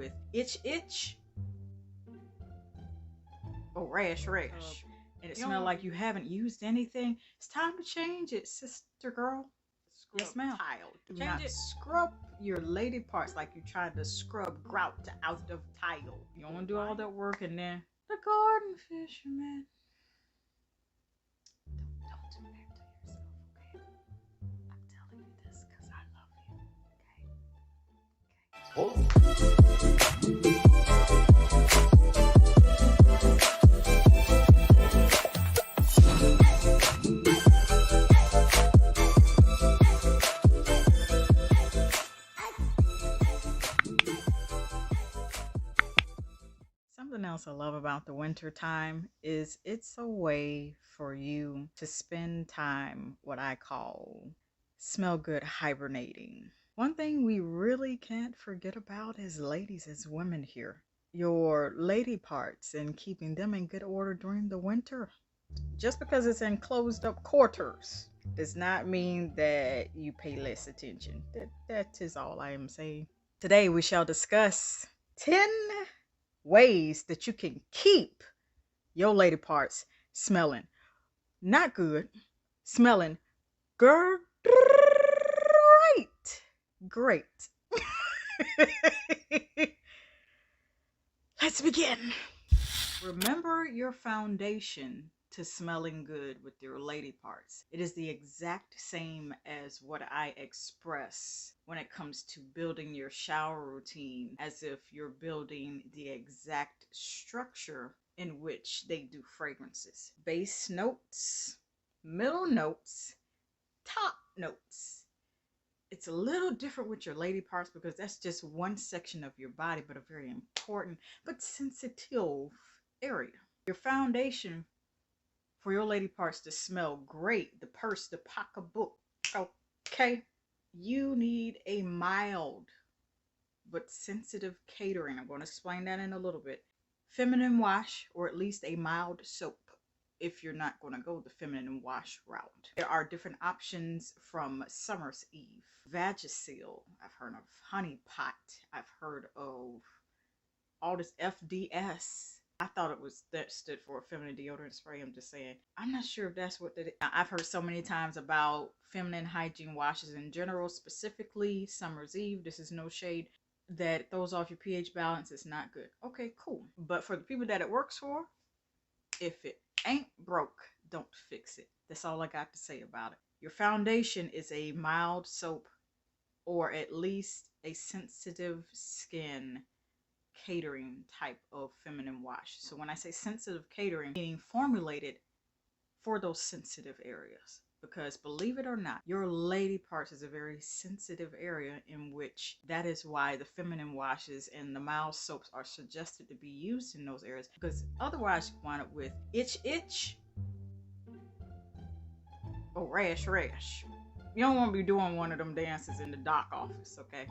with itch or rash and it smells like you haven't used anything, it's time to change it, sister girl. Yes, ma'am. Do not scrub your lady parts like you're trying to scrub grout out of tile. You don't want to do all that work and then the garden fisherman. Don't do that to yourself, okay? I'm telling you this because I love you, okay? Something else I love about the winter time is it's a way for you to spend time, what I call smell good hibernating. One thing we really can't forget about as ladies, as women here, your lady parts and keeping them in good order during the winter. Just because it's in closed up quarters does not mean that you pay less attention. That is all I am saying. Today we shall discuss 10 ways that you can keep your lady parts smelling not good, smelling great. Let's begin. Remember your foundation to smelling good with your lady parts. It is the exact same as what I express when it comes to building your shower routine, as if you're building the exact structure in which they do fragrances. Base notes, middle notes, top notes. It's a little different with your lady parts because that's just one section of your body, but a very important but sensitive area. Your foundation for your lady parts to smell great, the purse, the pocketbook, okay? You need a mild but sensitive catering. I'm going to explain that in a little bit. Feminine wash, or at least a mild soap if you're not going to go the feminine wash route. There are different options from Summer's Eve, Vagisil, I've heard of Honey Pot, I've heard of all this FDS. I thought it was that stood for a feminine deodorant spray. I'm just saying. I'm not sure if that's what that is. I've heard so many times about feminine hygiene washes in general, specifically Summer's Eve. This is no shade. That throws off your pH balance. It's not good. Okay, cool. But for the people that it works for, if it ain't broke, don't fix it. That's all I got to say about it. Your foundation is a mild soap or at least a sensitive skin catering type of feminine wash. So when I say sensitive catering, meaning formulated for those sensitive areas, because believe it or not, your lady parts is a very sensitive area, in which that is why the feminine washes and the mild soaps are suggested to be used in those areas, because otherwise you wind up with itch or rash. You don't want to be doing one of them dances in the doc office, okay?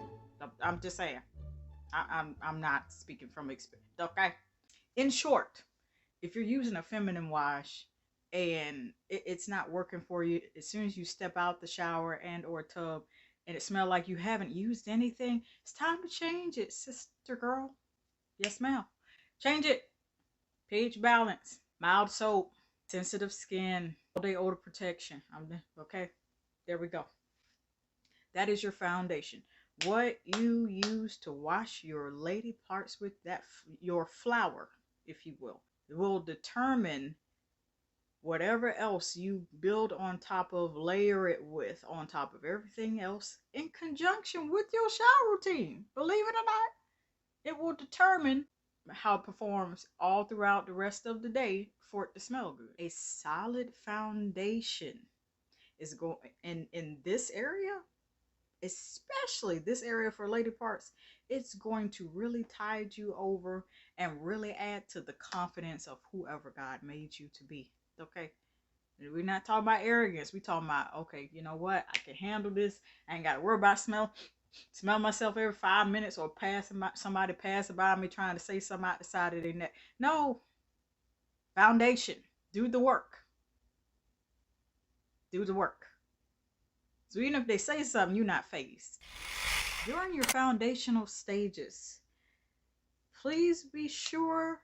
I'm just saying. I'm not speaking from experience, okay? In short, if you're using a feminine wash and it's not working for you, as soon as you step out the shower and or tub and it smells like you haven't used anything, it's time to change it, sister girl. Yes, ma'am. Change it. pH balance, mild soap, sensitive skin, all-day odor protection. Okay, there we go. That is your foundation. What you use to wash your lady parts with, that your flour, if you will determine whatever else you build on top of, layer it with, on top of everything else, in conjunction with your shower routine. Believe it or not, it will determine how it performs all throughout the rest of the day for it to smell good. A solid foundation is going in this area, especially this area for lady parts. It's going to really tide you over and really add to the confidence of whoever God made you to be. Okay, we're not talking about arrogance. We talking about, okay, you know what, I can handle this. I ain't got to worry about smell myself every 5 minutes, or somebody passing by me trying to say something out the side of their neck. No. Foundation. Do the work. So even if they say something, you're not fazed. During your foundational stages, Please be sure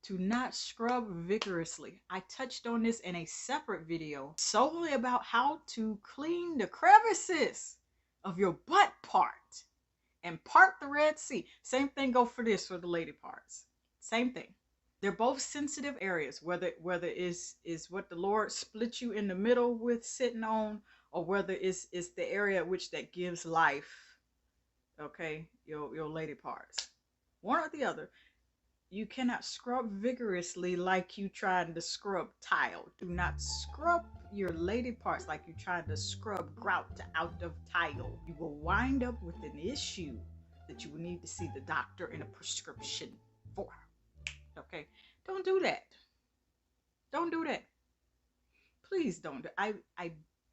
to not scrub vigorously. I touched on this in a separate video solely about how to clean the crevices of your butt part and part the Red Sea. Same thing go for this for the lady parts. Same thing. They're both sensitive areas, whether is what the Lord split you in the middle with sitting on, or whether it's the area which that gives life. Okay, your lady parts. One or the other. You cannot scrub vigorously like you trying to scrub tile. Do not scrub your lady parts like you trying to scrub grout out of tile. You will wind up with an issue that you will need to see the doctor and a prescription for. Okay? Don't do that. Don't do that. Please don't. I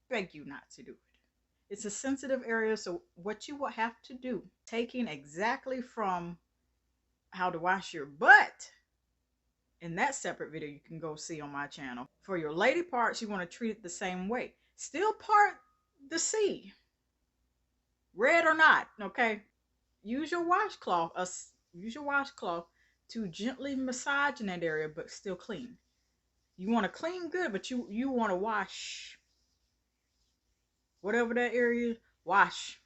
beg you not to do it. It's a sensitive area, so what you will have to do, taking exactly from how to wash your butt in that separate video you can go see on my channel. For your lady parts, you want to treat it the same way. Still part the C, red or not, okay? Use your washcloth. Use your washcloth to gently massage in that area, but still clean. You want to clean good, but you want to wash whatever that area is. Wash,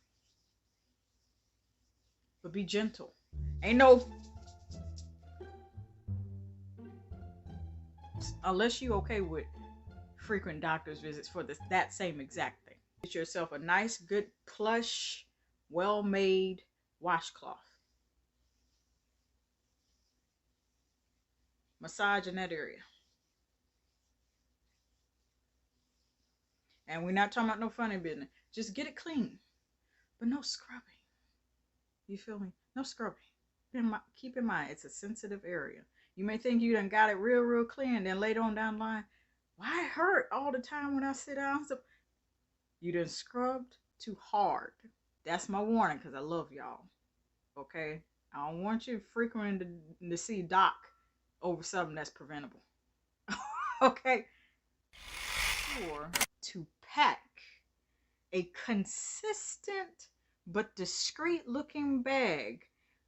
but be gentle. Ain't no, unless you okay with frequent doctor's visits for that same exact thing. Get yourself a nice, good, plush, well-made washcloth. Massage in that area. And we're not talking about no funny business. Just get it clean, but no scrubbing. You feel me? No scrubbing. Keep in mind, it's a sensitive area. You may think you done got it real clean, then later on down the line, why it hurt all the time when I sit down? So you done scrubbed too hard. That's my warning, because I love y'all. Okay? I don't want you frequenting to see doc over something that's preventable. Okay? Sure to pack a consistent but discreet looking bag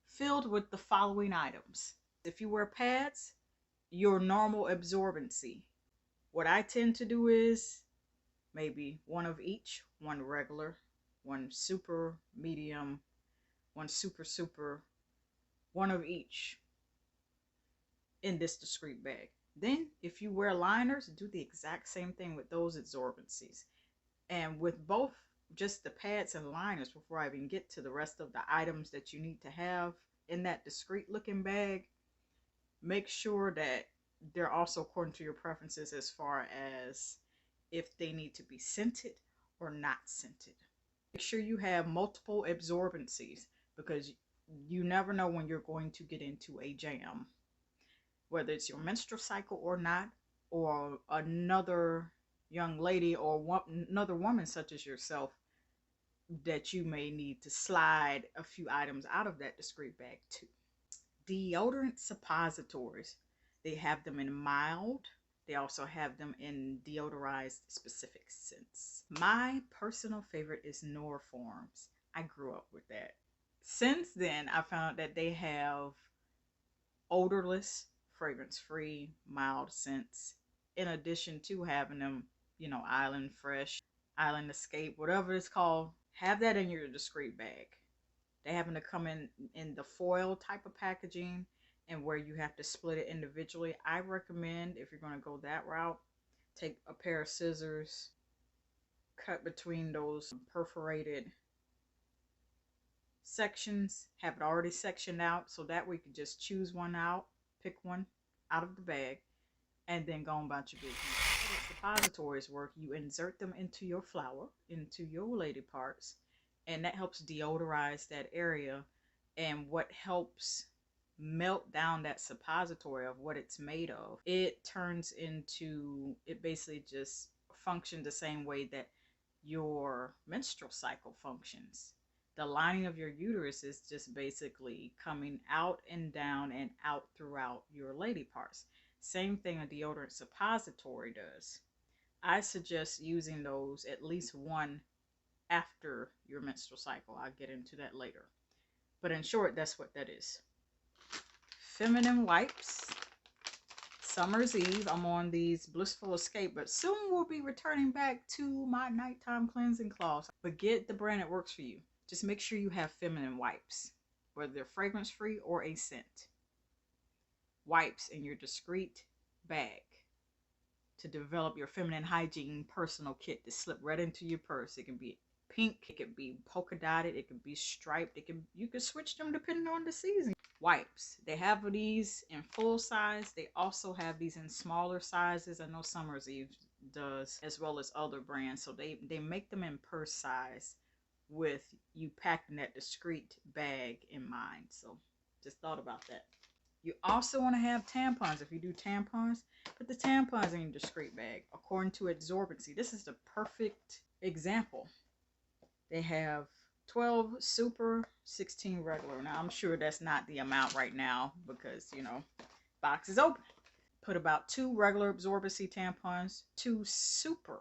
filled with the following items. If you wear pads, your normal absorbency. What I tend to do is maybe one of each, one regular, one super medium, one super, one of each in this discreet bag. Then if you wear liners, do the exact same thing with those absorbencies. And with both just the pads and liners, before I even get to the rest of the items that you need to have in that discreet looking bag, make sure that they're also according to your preferences as far as if they need to be scented or not scented. Make sure you have multiple absorbencies, because you never know when you're going to get into a jam, whether it's your menstrual cycle or not, or another young lady or another woman such as yourself that you may need to slide a few items out of that discreet bag too. Deodorant suppositories. They have them in mild. They also have them in deodorized specific scents. My personal favorite is Norforms. I grew up with that. Since then, I found out that they have odorless, fragrance-free, mild scents, in addition to having them, you know, Island Fresh, Island Escape, whatever it's called. Have that in your discreet bag. They happen to come in the foil type of packaging, and where you have to split it individually. I recommend, if you're going to go that route, take a pair of scissors, cut between those perforated sections, have it already sectioned out, so that way you can just choose one out, pick one out of the bag, and then go on about your business. How the suppositories work, you insert them into your flower, into your lady parts, and that helps deodorize that area. And what helps melt down that suppository of what it's made of, it turns into, it basically just functions the same way that your menstrual cycle functions. The lining of your uterus is just basically coming out and down and out throughout your lady parts. Same thing a deodorant suppository does. I suggest using those at least one after your menstrual cycle. I'll get into that later. But in short, that's what that is. feminine wipes. Summer's Eve. I'm on these Blissful Escape, but soon we'll be returning back to my nighttime cleansing cloths. But get the brand that works for you. Just make sure you have feminine wipes, whether they're fragrance free or a scent. Wipes in your discreet bag to develop your feminine hygiene personal kit to slip right into your purse. It can be pink, it can be polka dotted, it can be striped, you can switch them depending on the season. Wipes, they have these in full size. They also have these in smaller sizes. I know Summer's Eve does, as well as other brands. So they make them in purse size with you packed in that discreet bag in mind. So just thought about that. You also want to have tampons. If you do tampons, put the tampons in your discreet bag according to absorbency. This is the perfect example. They have 12 super, 16 regular. Now, I'm sure that's not the amount right now because, you know, box is open. Put about 2 regular absorbency tampons, 2 super.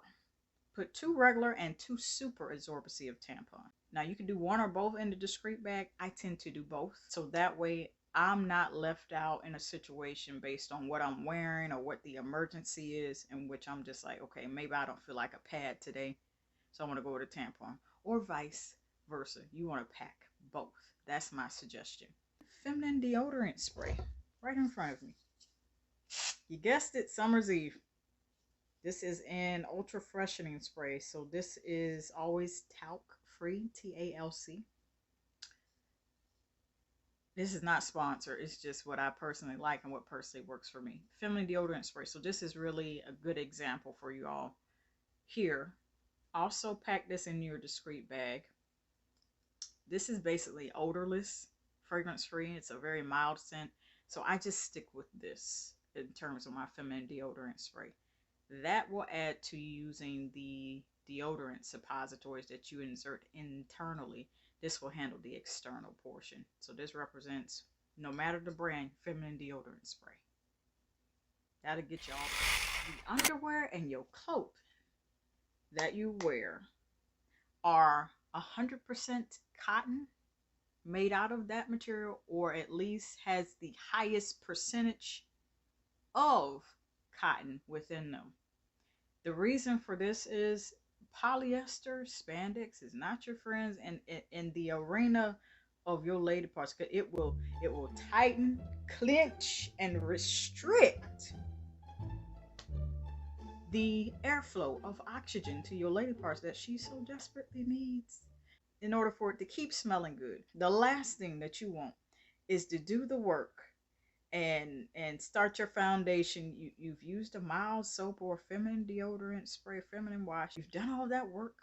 Put 2 regular and 2 super absorbency of tampon. Now, you can do one or both in the discreet bag. I tend to do both. So that way, I'm not left out in a situation based on what I'm wearing or what the emergency is, in which I'm just like, okay, maybe I don't feel like a pad today, so I want to go with a tampon, or vice versa. You want to pack both. That's my suggestion. Feminine deodorant spray right in front of me. You guessed it, Summer's Eve. This is an ultra freshening spray. So this is always talc free, TALC. This is not sponsored. It's just what I personally like and what personally works for me. Feminine deodorant spray. So this is really a good example for you all here. Also pack this in your discreet bag. This is basically odorless, fragrance free. It's a very mild scent. So I just stick with this in terms of my feminine deodorant spray. That will add to using the deodorant suppositories that you insert internally. This will handle the external portion. So this represents, no matter the brand, feminine deodorant spray. That'll get you all the underwear and your clothes that you wear are 100% cotton, made out of that material, or at least has the highest percentage of cotton within them. The reason for this is polyester, spandex is not your friends in the arena of your lady parts. It will tighten, clench, and restrict the airflow of oxygen to your lady parts that she so desperately needs in order for it to keep smelling good. The last thing that you want is to do the work and start your foundation. You've used a mild soap or feminine deodorant spray, feminine wash. You've done all that work.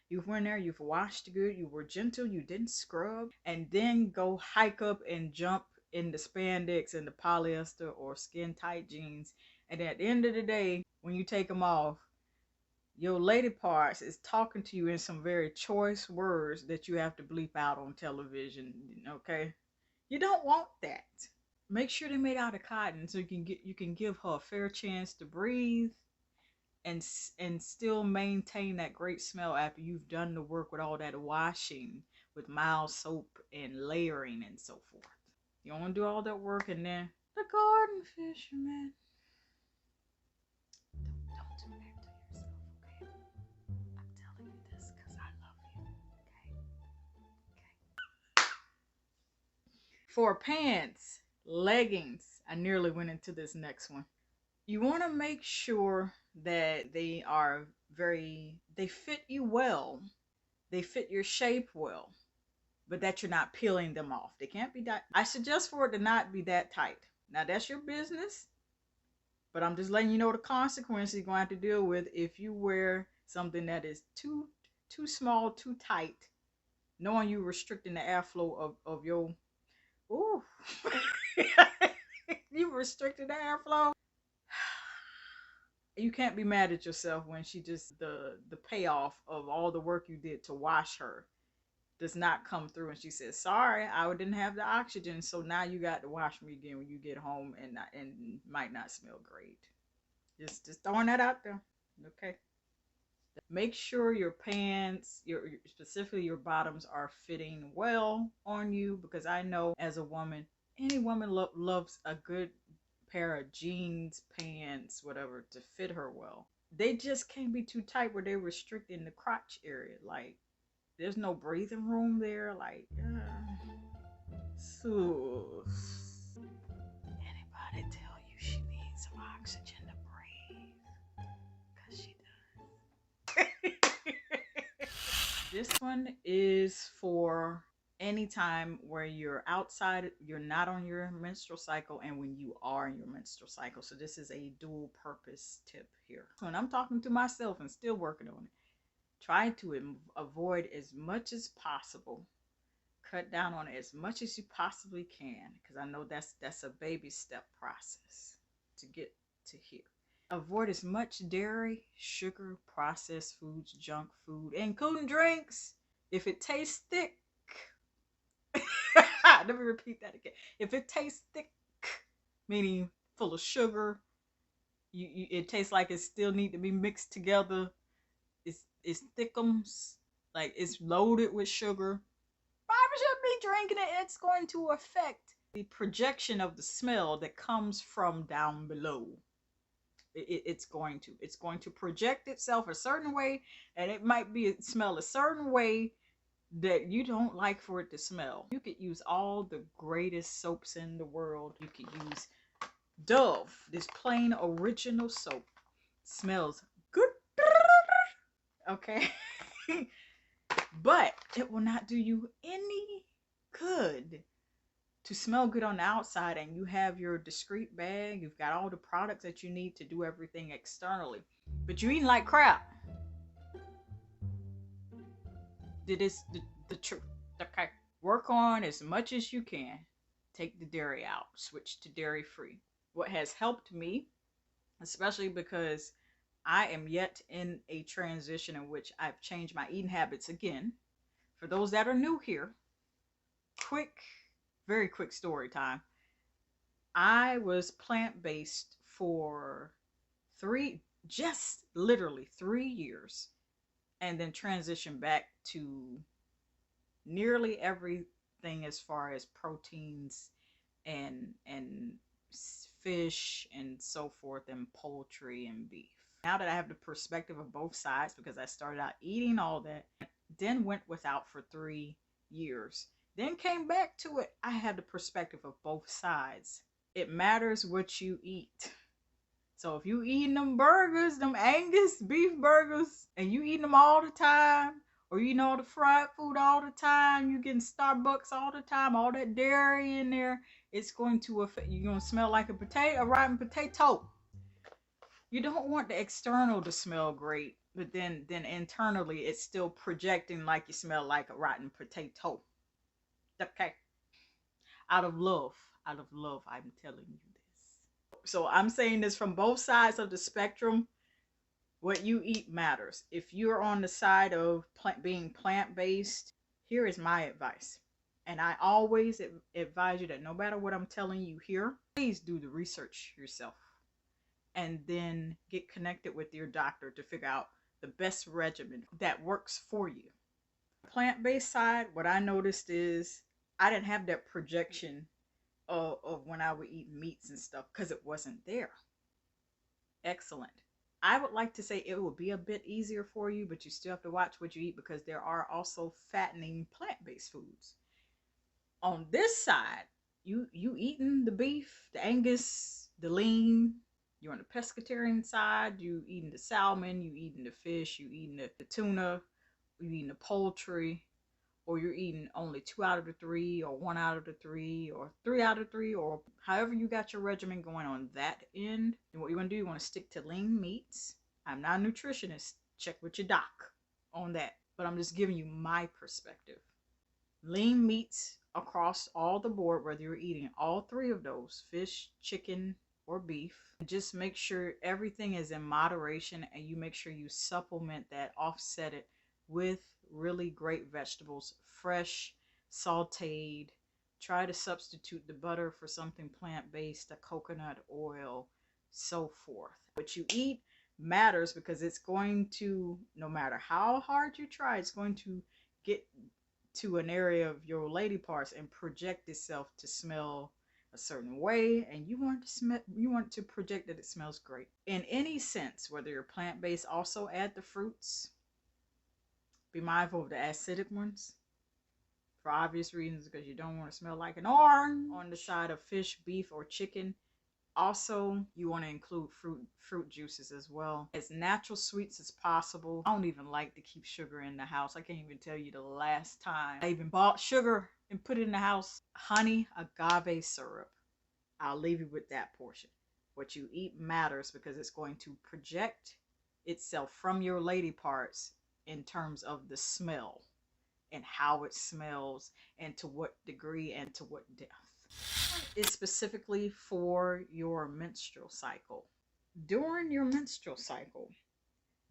You've went there, you've washed good, you were gentle, you didn't scrub, and then go hike up and jump in the spandex and the polyester or skin tight jeans. And at the end of the day, when you take them off, your lady parts is talking to you in some very choice words that you have to bleep out on television. Okay, you don't want that. Make sure they're made out of cotton so you can give her a fair chance to breathe and still maintain that great smell after you've done the work with all that washing with mild soap and layering and so forth. You don't want to do all that work and then the garden fisherman. Don't do that to yourself, okay? I'm telling you this because I love you, okay? For pants, leggings, I nearly went into this next one. You want to make sure that they fit you well, they fit your shape well, but that you're not peeling them off. They can't be that. I suggest for it to not be that tight. Now that's your business, but I'm just letting you know the consequences you're going to have to deal with if you wear something that is too small, too tight, knowing you restricting the airflow of your. Ooh. You restricted the airflow. You can't be mad at yourself when she just the payoff of all the work you did to wash her does not come through, and she says, sorry, I didn't have the oxygen, so now you got to wash me again when you get home, and might not smell great. Just throwing that out there. Okay, make sure your pants, specifically your bottoms, are fitting well on you, because I know as a woman Any woman loves a good pair of jeans, pants, whatever to fit her well. They just can't be too tight where they restrict in the crotch area. Like there's no breathing room there. Like, so anybody tell you she needs some oxygen to breathe? Cause she does. This one is for anytime where you're outside, you're not on your menstrual cycle, and when you are in your menstrual cycle. So this is a dual purpose tip here. When I'm talking to myself and still working on it, try to avoid as much as possible. Cut down on it as much as you possibly can, because I know that's a baby step process to get to here. Avoid as much dairy, sugar, processed foods, junk food, including drinks. If it tastes thick, let me repeat that again. If it tastes thick, meaning full of sugar, it tastes like it still need to be mixed together. It's thickums, like it's loaded with sugar. Probably shouldn't be drinking it. It's going to affect the projection of the smell that comes from down below. It's going to project itself a certain way, and it might be smell a certain way that you don't like for it to smell. You could use all the greatest soaps in the world. You could use Dove, this plain original soap. Smells good, okay? But it will not do you any good to smell good on the outside, and you have your discreet bag. You've got all the products that you need to do everything externally, but you eating like crap. It is the truth. Okay. Work on as much as you can. Take the dairy out. Switch to dairy free. What has helped me, especially because I am yet in a transition in which I've changed my eating habits again. For those that are new here, very quick story time. I was plant-based for literally 3 years, and then transitioned back to nearly everything as far as proteins and fish and so forth, and poultry and beef. Now that I have the perspective of both sides, because I started out eating all that, then went without for 3 years, then came back to it, I have the perspective of both sides. It matters what you eat. So if you eating them burgers, them Angus beef burgers, and you eating them all the time, or you eating all the fried food all the time, you getting Starbucks all the time, all that dairy in there, it's going to affect, you're going to smell like a rotten potato. You don't want the external to smell great, but then internally it's still projecting like you smell like a rotten potato. Okay. Out of love, I'm telling you this. So I'm saying this from both sides of the spectrum. What you eat matters. If you're on the side of being plant-based, here is my advice. And I always advise you that no matter what I'm telling you here, please do the research yourself. And then get connected with your doctor to figure out the best regimen that works for you. Plant-based side, what I noticed is I didn't have that projection of when I would eat meats and stuff, because it wasn't there. Excellent. I would like to say it will be a bit easier for you, but you still have to watch what you eat, because there are also fattening plant-based foods. On this side, you eating the beef, the Angus, the lean. You're on the pescatarian side. You eating the salmon. You eating the fish. You eating the tuna. You eating the poultry. Or you're eating only 2 out of the 3, or 1 out of the 3, or 3 out of 3, or however you got your regimen going on that end. And what you want to do, you want to stick to lean meats. I'm not a nutritionist. Check with your doc on that. But I'm just giving you my perspective. Lean meats across all the board, whether you're eating all 3 of those, fish, chicken, or beef. Just make sure everything is in moderation, and you make sure you supplement that, offset it with really great vegetables, fresh, sauteed. Try to substitute the butter for something plant-based, a coconut oil, so forth. What you eat matters, because it's going to, no matter how hard you try, it's going to get to an area of your lady parts and project itself to smell a certain way, and you want to smell, you want to project that it smells great. In any sense, whether you're plant-based, also add the fruits. Be mindful of the acidic ones for obvious reasons, because you don't want to smell like an orange. On the side of fish, beef, or chicken, also you want to include fruit juices as well, as natural sweets as possible. I don't even like to keep sugar in the house. I can't even tell you the last time I even bought sugar and put it in the house. Honey agave syrup. I'll leave you with that portion. What you eat matters, because it's going to project itself from your lady parts in terms of the smell and how it smells and to what degree and to what depth. Is specifically for your menstrual cycle. During your menstrual cycle,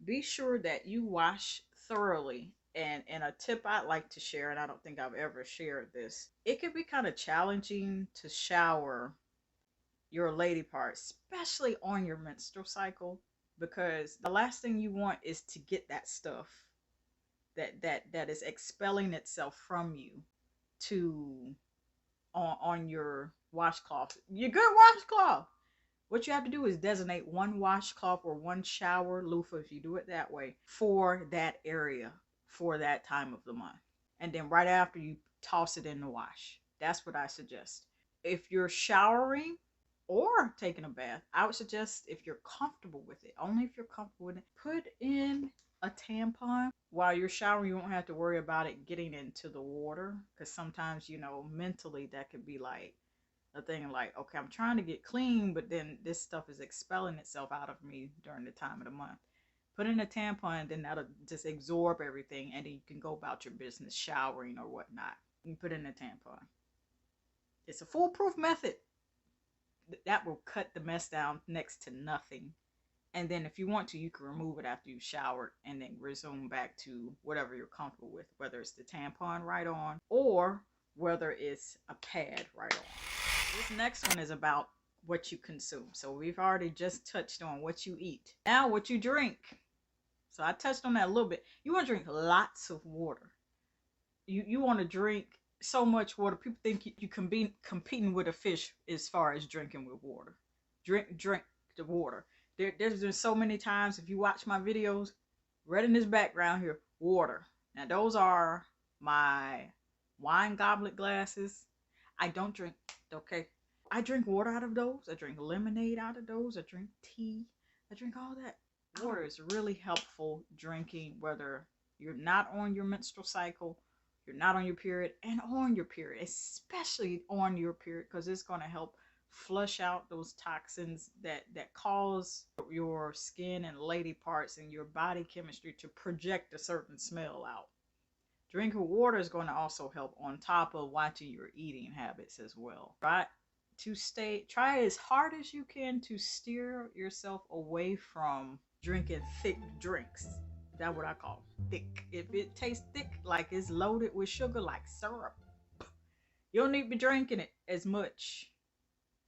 be sure that you wash thoroughly. And a tip I'd like to share, and I don't think I've ever shared this, it can be kind of challenging to shower your lady part, especially on your menstrual cycle, because the last thing you want is to get that stuff that is expelling itself from you to on your washcloth, your good washcloth. What you have to do is designate one washcloth or one shower loofah, if you do it that way, for that area for that time of the month. And then right after, you toss it in the wash. That's what I suggest. If you're showering or taking a bath, I would suggest, if you're comfortable with it, only if you're comfortable with it, put in a tampon. While you're showering, you won't have to worry about it getting into the water, because sometimes, you know, mentally that could be like a thing, like, okay, I'm trying to get clean, but then this stuff is expelling itself out of me during the time of the month. Put in a tampon, then that'll just absorb everything, and then you can go about your business showering or whatnot. You put in a tampon. It's a foolproof method that will cut the mess down next to nothing. And then if you want to, you can remove it after you've showered and then resume back to whatever you're comfortable with, whether it's the tampon right on or whether it's a pad right on. This next one is about what you consume. So we've already just touched on what you eat. Now what you drink. So I touched on that a little bit. You want to drink lots of water. You want to drink so much water. People think you can be competing with a fish as far as drinking with water. Drink the water. There's been so many times, if you watch my videos, right in this background here, water. Now those are my wine goblet glasses. I don't drink, okay? I drink water out of those. I drink lemonade out of those. I drink tea. I drink all that. Water is really helpful drinking, whether you're not on your menstrual cycle, you're not on your period, and on your period, especially on your period, because it's going to help flush out those toxins that cause your skin and lady parts and your body chemistry to project a certain smell out. Drinking water is going to also help, on top of watching your eating habits as well. Try as hard as you can to steer yourself away from drinking thick drinks. That's what I call thick. If it tastes thick, like it's loaded with sugar, like syrup, you don't need to be drinking it as much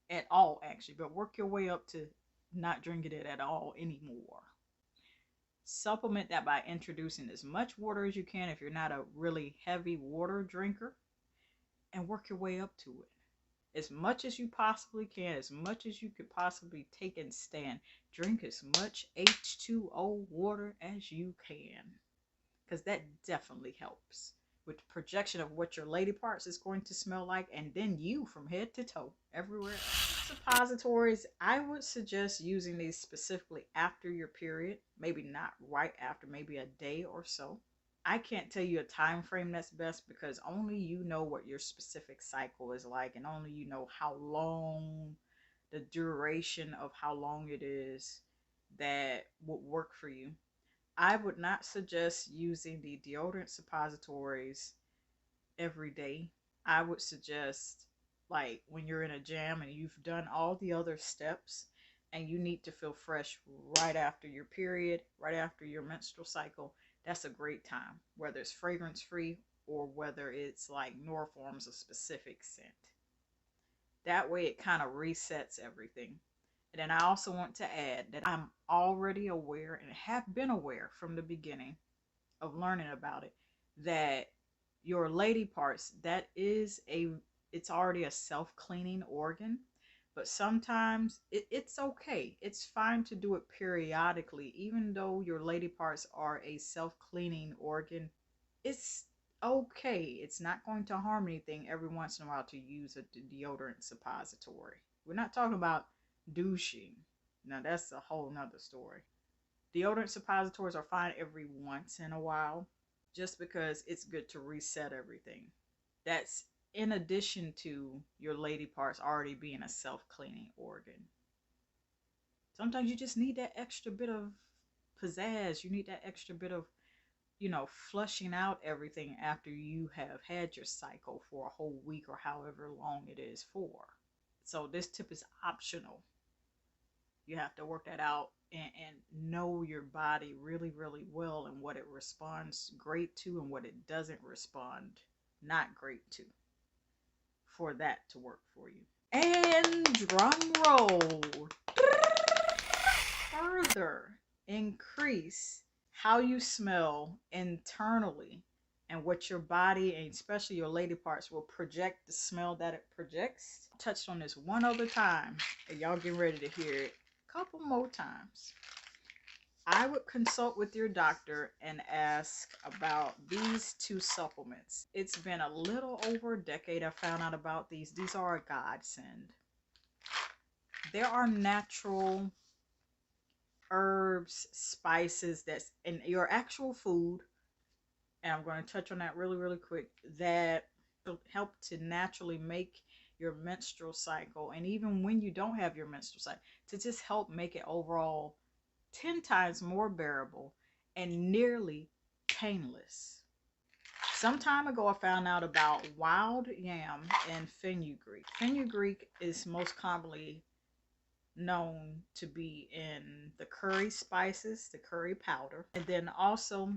at all, actually, but work your way up to not drinking it at all anymore. Supplement that by introducing as much water as you can if you're not a really heavy water drinker, and work your way up to it as much as you possibly can, as much as you could possibly take and stand. Drink as much H2O water as you can, because that definitely helps with the projection of what your lady parts is going to smell like, and then you from head to toe everywhere else. Suppositories, I would suggest using these specifically after your period, maybe not right after, maybe a day or so. I can't tell you a time frame that's best, because only you know what your specific cycle is like, and only you know how long, the duration of how long it is that would work for you. I would not suggest using the deodorant suppositories every day. I would suggest, like, when you're in a jam and you've done all the other steps and you need to feel fresh right after your period, right after your menstrual cycle, that's a great time, whether it's fragrance free or whether it's like Norform's a specific scent. That way it kind of resets everything. And then I also want to add that I'm already aware, and have been aware from the beginning of learning about it, that your lady parts, that is it's already a self-cleaning organ. But sometimes it's okay. It's fine to do it periodically. Even though your lady parts are a self-cleaning organ, it's okay. It's not going to harm anything every once in a while to use a deodorant suppository. We're not talking about douching. Now, that's a whole nother story. Deodorant suppositories are fine every once in a while, just because it's good to reset everything. That's in addition to your lady parts already being a self-cleaning organ. Sometimes you just need that extra bit of pizzazz. You need that extra bit of, flushing out everything after you have had your cycle for a whole week or however long it is for. So this tip is optional. You have to work that out and know your body really, really well, and what it responds great to and what it doesn't respond not great to, for that to work for you. And drum roll. Further increase how you smell internally, and what your body, and especially your lady parts, will project the smell that it projects. I touched on this one other time, and y'all get ready to hear it a couple more times. I would consult with your doctor and ask about these two supplements. It's been a little over a decade I found out about these. These are a godsend. There are natural herbs, spices that's in your actual food, and I'm going to touch on that really, really quick, that help to naturally make your menstrual cycle, and even when you don't have your menstrual cycle, to just help make it overall 10 times more bearable and nearly painless. Some time ago, I found out about wild yam and fenugreek. Fenugreek is most commonly known to be in the curry spices, the curry powder, and then also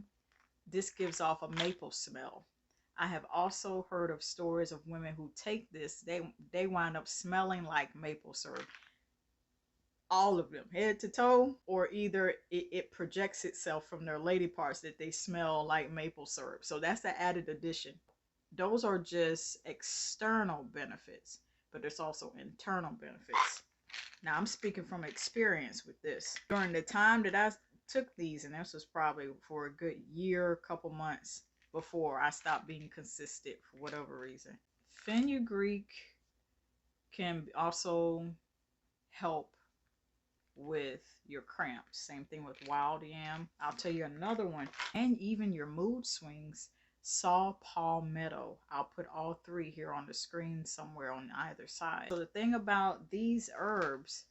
this gives off a maple smell. I have also heard of stories of women who take this, they wind up smelling like maple syrup. All of them, head to toe, or either it projects itself from their lady parts that they smell like maple syrup. So that's the added addition. Those are just external benefits, but there's also internal benefits. Now, I'm speaking from experience with this. During the time that I took these, and this was probably for a good year, couple months before I stopped being consistent for whatever reason. Fenugreek can also help with your cramps. Same thing with wild yam. I'll tell you another one. And even your mood swings, saw palmetto. I'll put all three here on the screen somewhere on either side. So the thing about these herbs,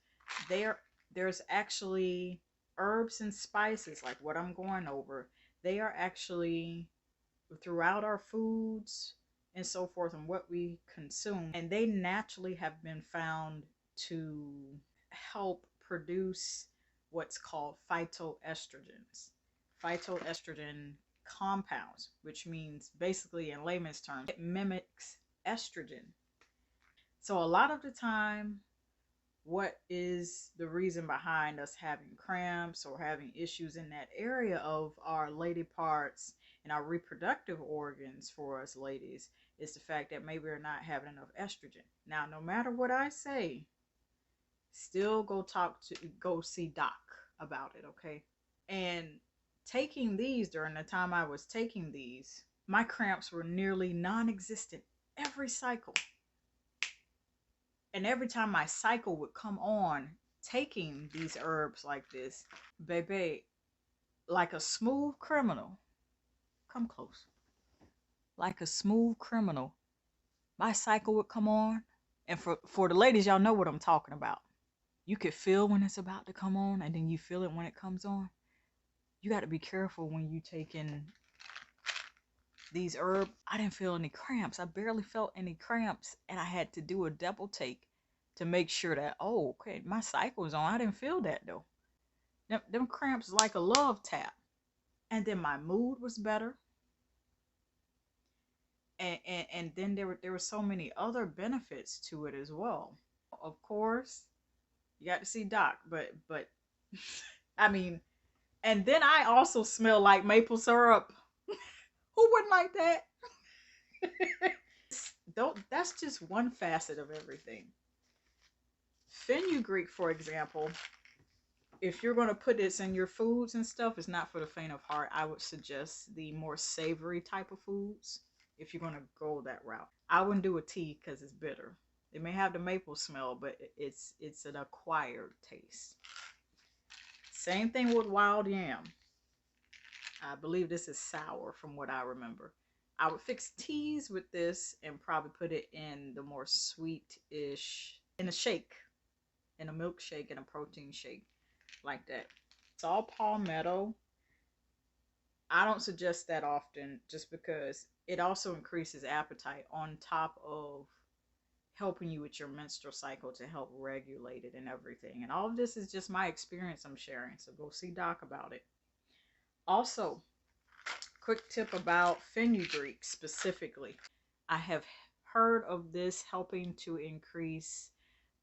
there's actually herbs and spices like what I'm going over. They are actually throughout our foods and so forth, and what we consume, and they naturally have been found to help produce what's called phytoestrogens. Phytoestrogen compounds, which means basically in layman's terms, it mimics estrogen. So a lot of the time, what is the reason behind us having cramps or having issues in that area of our lady parts and our reproductive organs for us ladies is the fact that maybe we're not having enough estrogen. Now, no matter what I say, still go see doc about it, okay? And taking these, during the time I was taking these, my cramps were nearly non-existent every cycle. And every time my cycle would come on, taking these herbs like this, baby, like a smooth criminal, come close, like a smooth criminal, my cycle would come on. And for the ladies, y'all know what I'm talking about. You could feel when it's about to come on, and then you feel it when it comes on. You got to be careful when you take in these herbs. I didn't feel any cramps. I barely felt any cramps, and I had to do a double take to make sure that, oh, okay, my cycle is on. I didn't feel that though. Them cramps like a love tap. And then my mood was better. And then there were so many other benefits to it as well. Of course, you got to see doc, but I mean, and then I also smell like maple syrup. Who wouldn't like that? that's just one facet of everything. Fenugreek, for example, if you're going to put this in your foods and stuff, it's not for the faint of heart. I would suggest the more savory type of foods if you're going to go that route. I wouldn't do a tea because it's bitter. It may have the maple smell, but it's an acquired taste. Same thing with wild yam. I believe this is sour from what I remember. I would fix teas with this and probably put it in the more sweet-ish, in a shake, in a milkshake, in a protein shake, like that. Saw palmetto. I don't suggest that often just because it also increases appetite on top of helping you with your menstrual cycle to help regulate it and everything. And all of this is just my experience I'm sharing. So go see Doc about it. Also, quick tip about fenugreek specifically. I have heard of this helping to increase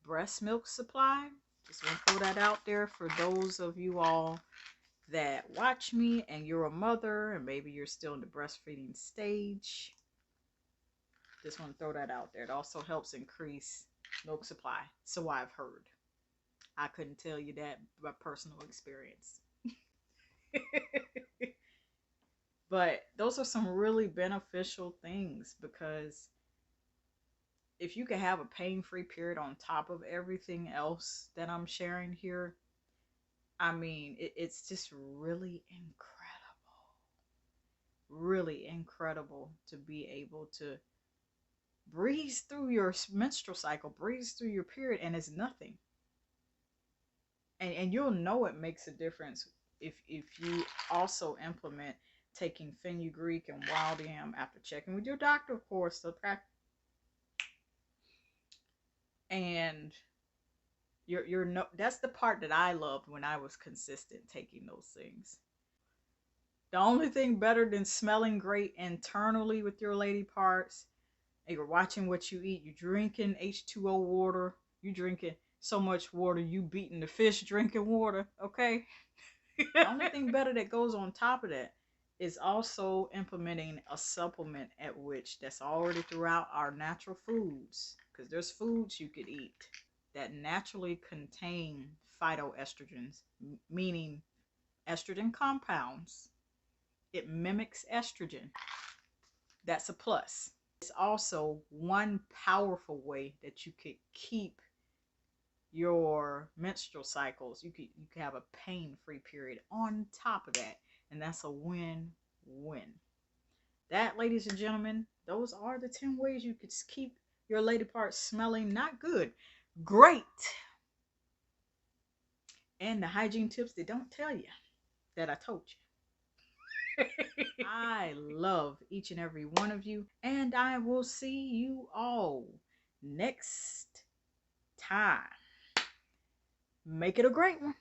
breast milk supply. Just want to throw that out there for those of you all that watch me and you're a mother and maybe you're still in the breastfeeding stage. Just want to throw that out there. It also helps increase milk supply. So I've heard. I couldn't tell you that by personal experience. But those are some really beneficial things because if you could have a pain-free period on top of everything else that I'm sharing here, I mean, it's just really incredible to be able to breeze through your menstrual cycle, breeze through your period, and it's nothing. And you'll know it makes a difference if you also implement taking fenugreek and wild yam after checking with your doctor, of course. Okay. And you're no, that's the part that I loved when I was consistent taking those things. The only thing better than smelling great internally with your lady parts, and you're watching what you eat, you drinking H2O water, you drinking so much water, you beating the fish drinking water, okay? The only thing better that goes on top of that is also implementing a supplement at which that's already throughout our natural foods, because there's foods you could eat that naturally contain phytoestrogens, meaning estrogen compounds. It mimics estrogen. That's a plus. It's also one powerful way that you could keep your menstrual cycles. You could have a pain-free period on top of that, and that's a win-win. That, ladies and gentlemen, those are the 10 ways you could keep your lady parts smelling not good, great. And the hygiene tips they don't tell you that I told you. I love each and every one of you, and I will see you all next time. Make it a great one.